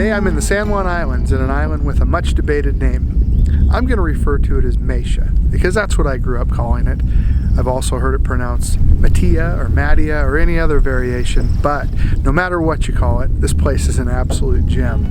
Today I'm in the San Juan Islands, in an island with a much debated name. I'm going to refer to it as Matia, because that's what I grew up calling it. I've also heard it pronounced Matia or Matia or any other variation, but no matter what you call it, this place is an absolute gem.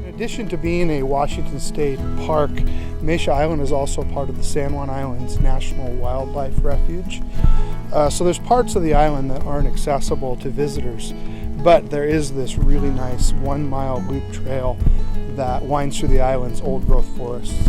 In addition to being a Washington State park, Matia Island is also part of the San Juan Islands National Wildlife Refuge. So there's parts of the island that aren't accessible to visitors, but there is this really nice 1-mile loop trail that winds through the island's old growth forests.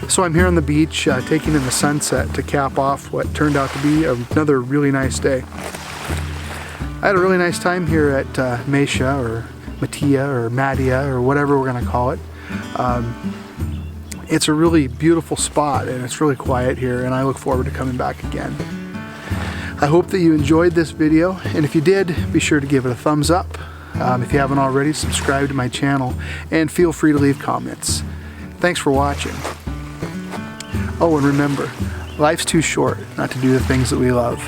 So I'm here on the beach taking in the sunset to cap off what turned out to be another really nice day. I had a really nice time here at Matia or Matia or Matia or whatever we're going to call it. It's a really beautiful spot and it's really quiet here, and I look forward to coming back again. I hope that you enjoyed this video, and if you did, be sure to give it a thumbs up. If you haven't already, subscribe to my channel and feel free to leave comments. Thanks for watching. Oh, and remember, life's too short not to do the things that we love.